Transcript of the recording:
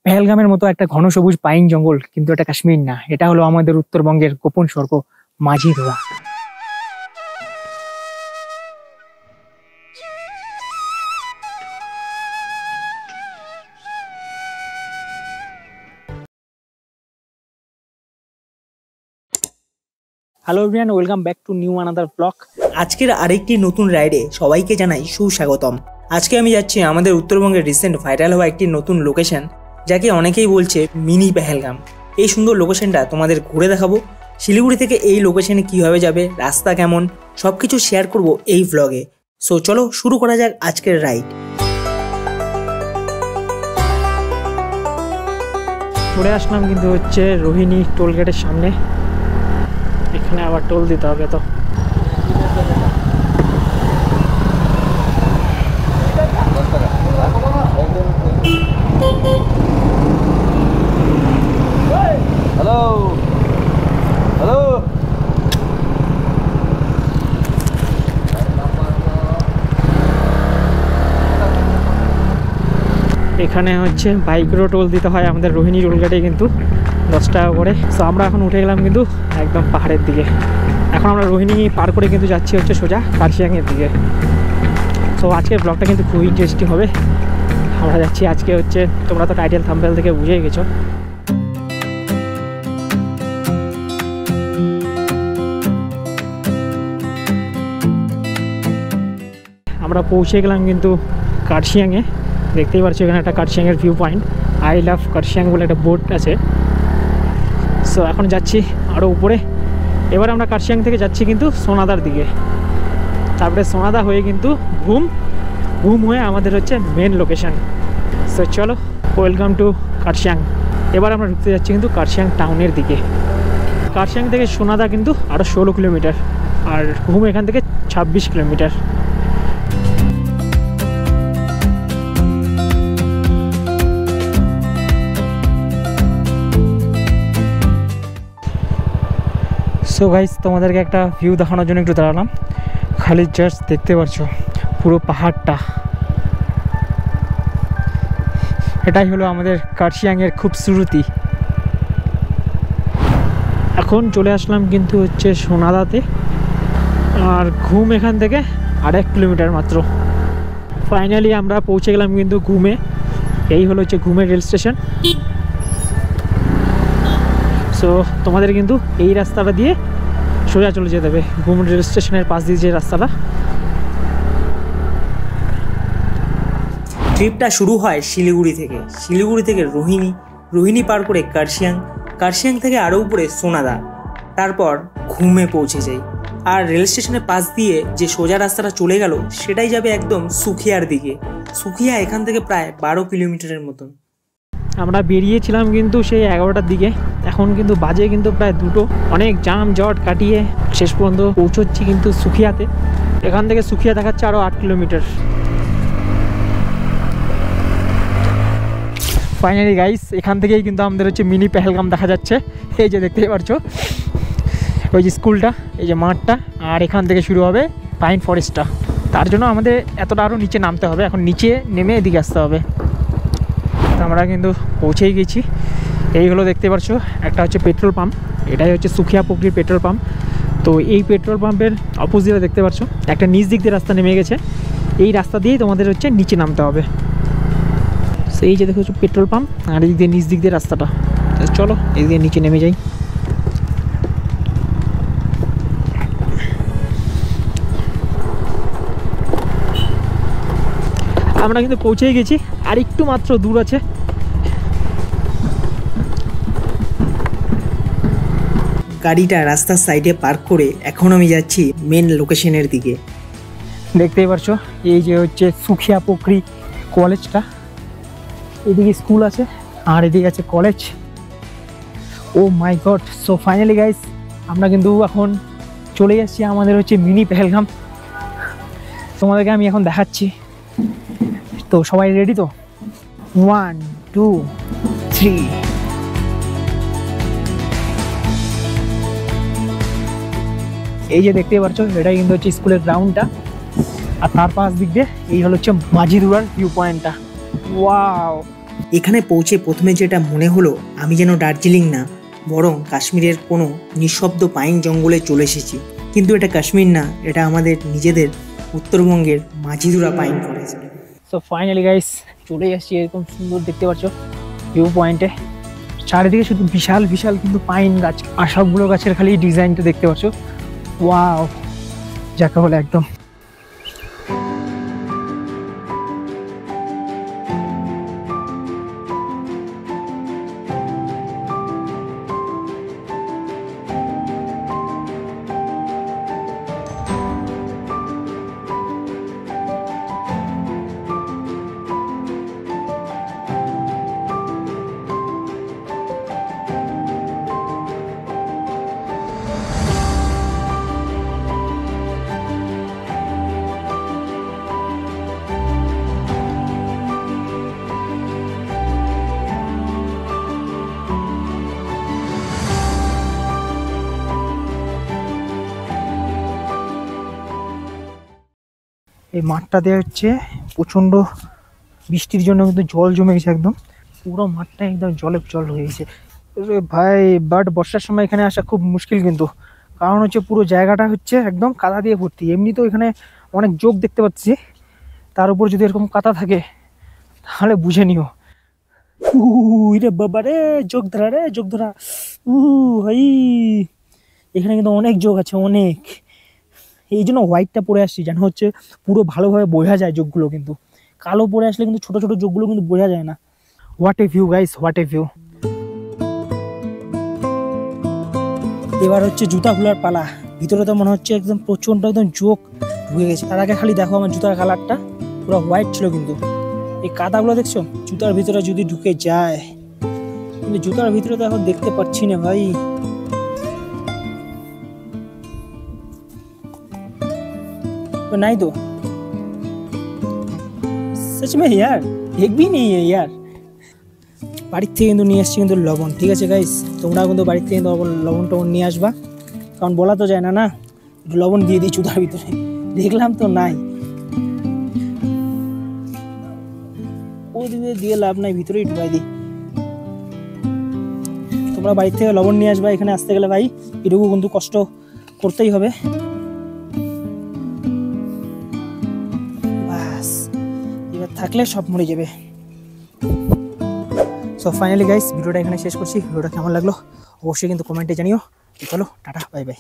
পেহেলগামের মতো একটা ঘন সবুজ পাইন জঙ্গল, কিন্তু এটা কাশ্মীর না, এটা হলো আমাদের উত্তরবঙ্গের গোপন স্বর্গ Majhidhura. Hello everyone, welcome back to new another blog. আজকের আরেকটি নতুন রাইডে সবাইকে জানাই সুস্বাগতম। আজকে আমি যাচ্ছি আমাদের উত্তরবঙ্গের রিসেন্ট ভাইরাল হওয়া একটি নতুন লোকেশন, যাকে অনেকেই বলছে মিনি পেহেলগাম। এই সুন্দর লোকেশনটা তোমাদের ঘুরে দেখাবো। শিলিগুড়ি থেকে এই লোকেশনে কীভাবে যাবে, রাস্তা কেমন, সব কিছু শেয়ার করব এই ব্লগে। সো চলো শুরু করা যাক আজকের রাইড। চলে আসলাম কিন্তু হচ্ছে রোহিণী টোল গেটের সামনে। এখানে আবার টোল দিতে হবে তো। হ্যালো হ্যালো, এখানে হচ্ছে বাইকেরও টোল দিতে হয় আমাদের রোহিণী টোল গেটে, কিন্তু 10 টাকা করে। সো আমরা এখন উঠে গেলাম কিন্তু একদম পাহাড়ের দিকে। এখন আমরা রোহিণী পার করে কিন্তু যাচ্ছি হচ্ছে সোজা কার্শিয়াংয়ের দিকে। সো আজকের ব্লগটা কিন্তু খুবই ইন্টারেস্টিং হবে। আমরা যাচ্ছি আজকে হচ্ছে, তোমরা তো টাইটেল থাম্বনেল থেকে বুঝেই গেছো। আমরা পৌঁছে গেলাম কিন্তু কার্শিয়াংয়ে। দেখতেই পাচ্ছি এখানে একটা কার্শিয়াংয়ের view point, I love Kurseong বলে একটা বোর্ড আছে। সো এখন যাচ্ছি আরও উপরে। এবার আমরা কার্শিয়াং থেকে যাচ্ছি কিন্তু সোনাদার দিকে, তারপরে সোনাদা হয়ে কিন্তু ঘুম হয়ে আমাদের হচ্ছে মেন লোকেশান। সো চলো, ওয়েলকাম টু কার্শিয়াং। এবার আমরা ঢুকতে যাচ্ছি কিন্তু কার্শিয়াং টাউনের দিকে। কার্শিয়াং থেকে সোনাদা কিন্তু আরও 16 কিলোমিটার, আর ঘুম এখান থেকে 26 কিলোমিটার। সো গাইস, তোমাদেরকে একটা ভিউ দেখানোর জন্য একটু দাঁড়ালাম। খালি জাস্ট দেখতে পাচ্ছ পুরো পাহাড়টা। এটাই হলো আমাদের কার্শিয়াংয়ের খুবসুরতি। এখন চলে আসলাম কিন্তু হচ্ছে সোনাদাতে, আর ঘুম এখান থেকে 1.5 কিলোমিটার মাত্র। ফাইনালি আমরা পৌঁছে গেলাম কিন্তু ঘুমে। এই হলো হচ্ছে ঘুমের রেল স্টেশন। সো তোমাদের কিন্তু এই রাস্তাটা দিয়ে সোজা চলে যেতে হবে ঘুম রেল স্টেশনের পাশ দিয়ে, যে রাস্তাটা। ট্রিপটা শুরু হয় শিলিগুড়ি থেকে রোহিণী পার করে কার্শিয়াং থেকে আরও উপরে সোনাদা, তারপর ঘুমে পৌঁছে যাই। আর রেল স্টেশনের পাশ দিয়ে যে সোজা রাস্তাটা চলে গেল, সেটাই যাবে একদম সুখিয়ার দিকে। সুখিয়া এখান থেকে প্রায় 12 কিলোমিটারের মতন। আমরা বেরিয়েছিলাম কিন্তু সেই 11টার দিকে, এখন কিন্তু বাজে কিন্তু প্রায় 2টো। অনেক জাম জট কাটিয়ে শেষ পর্যন্ত পৌঁছচ্ছি কিন্তু সুখিয়াতে। এখান থেকে সুখিয়া দেখাচ্ছে আরও 8 কিলোমিটার। ফাইনালি গাইস, এখান থেকেই কিন্তু আমাদের হচ্ছে মিনি পেহেলগাম দেখা যাচ্ছে। এই যে দেখতেই পারছো, ওই যে স্কুলটা, এই যে মাঠটা, আর এখান থেকে শুরু হবে পাইন ফরেস্টটা। তার জন্য আমাদের এতটা আরও নিচে নামতে হবে। এখন নিচে নেমে এদিকে আসতে হবে। আমরা কিন্তু পৌঁছেই গেছি। এই হলো দেখতে পাচ্ছ একটা হচ্ছে পেট্রোল পাম্প, এটাই হচ্ছে সুখিয়া পুকুরির পেট্রোল পাম্প। তো এই পেট্রোল পাম্পের অপোজিটে দেখতে পাচ্ছ একটা নিচ দিক দিয়ে রাস্তা নেমে গেছে। এই রাস্তা দিয়েই তোমাদের হচ্ছে নিচে নামতে হবে। এই যে দেখো পেট্রোল পাম্প, আর এই দিক দিয়ে নিচ দিক দিয়ে রাস্তাটা। চলো এই দিয়ে নিচে নেমে যাই। আমরা কিন্তু পৌঁছেই গেছি, আর একটু মাত্র দূর আছে। গাড়িটা রাস্তার সাইডে পার্ক করে এখন আমি যাচ্ছি মেন লোকেশনের দিকে। দেখতেই পারছো এই যে হচ্ছে সুখিয়া পুকুরি কলেজটা। এদিকে স্কুল আছে আর এদিকে আছে কলেজ। ও মাই গড! সো ফাইনালি গাইস, আমরা কিন্তু এখন চলে যাচ্ছি আমাদের হচ্ছে মিনি পেহেলগাম। তোমাদেরকে আমি এখন দেখাচ্ছি। তো সবাই রেডি তো? 1 2 3। এই যে দেখতে পাচ্ছ, এটাই কিন্তু হচ্ছে স্কুলের গ্রাউন্ডটা, আর তার পাশ দিক দিয়ে এই হলো হচ্ছে মাঝিধরার ভিউ পয়েন্টটা। ওয়াও! এখানে পৌঁছে প্রথমে যেটা মনে হলো আমি যেন দার্জিলিং না বরং কাশ্মীরের কোনো নিঃশব্দ পাইন জঙ্গলে চলে এসেছি। কিন্তু এটা কাশ্মীর না, এটা আমাদের নিজেদের উত্তরবঙ্গের Majhidhura pine forest. So finally guys চলে আসছি এরকম সুন্দর দেখতে পাচ্ছ ভিউ পয়েন্টে। চারিদিকে শুধু বিশাল বিশাল কিন্তু পাইন গাছ, আর সবগুলো গাছের খালি ডিজাইনটা দেখতে পাচ্ছ, ওয়াও যাকে বলে একদম। এই মাঠটাতে হচ্ছে প্রচণ্ড বৃষ্টির জন্য কিন্তু জল জমে গেছে, একদম পুরো মাঠটা একদম জলে জল হয়ে গেছে ভাই। বাট বর্ষার সময় এখানে আসা খুব মুশকিল কিন্তু, কারণ হচ্ছে পুরো জায়গাটা হচ্ছে একদম কাদা দিয়ে ভর্তি। এমনি তো এখানে অনেক যোগ দেখতে পাচ্ছি, তার উপর যদি এরকম কাদা থাকে তাহলে বুঝে নিও। রে বাবা রে, যোগ ধরা রে, যোগ ধরা। ভাই এখানে কিন্তু অনেক যোগ আছে, অনেক। এই জন্য হোয়াইটটা পরে আসছি, যেন হচ্ছে পুরো ভালোভাবে বোঝা যায় যোগগুলো, কিন্তু কালো পরে আসলে কিন্তু ছোট ছোট যোগগুলো কিন্তু বোঝা যায় না। What a view guys, what a view. এবার হচ্ছে জুতা খোলার পালা। ভিতরে তো মনে হচ্ছে একদম প্রচন্ড একদম যোগ ঢুকে গেছে। তার আগে খালি দেখো আমার জুতার কালারটা পুরো হোয়াইট ছিল, কিন্তু এই কাদাগুলো দেখছো জুতার ভিতরে যদি ঢুকে যায়, কিন্তু জুতার ভিতরে তো এখন দেখতে পাচ্ছি না ভাই। नहीं तो सच में यार एक भी नहीं है यार। বাড়ির থেকে কিন্তু নিয়ে আসছি কিন্তু লবণ, ঠিক আছে গাইস? তোমরা কিন্তু বাড়ির থেকে লবণ টবণ নিয়ে আসবা, কারণ বলা তো যায় না, না একটু লবণ দিয়ে দিই চুদার ভিতরে, দেখলাম তো নাই, ওদিকে দিয়ে লাভ নাই, ভিতরেই ঢুকাই দিই। তোমরা বাড়ির থেকে লবণ নিয়ে আসবা, এখানে আসতে গেলে ভাই এটুকু কিন্তু কষ্ট করতেই হবে। থাকলে সব মরে যাবে। সো ফাইনালি গাইস ভিডিওটা এখানে শেষ করছি। ভিডিওটা কেমন লাগলো অবশ্যই কিন্তু কমেন্টে জানিও। চলো টাটা, বাই বাই।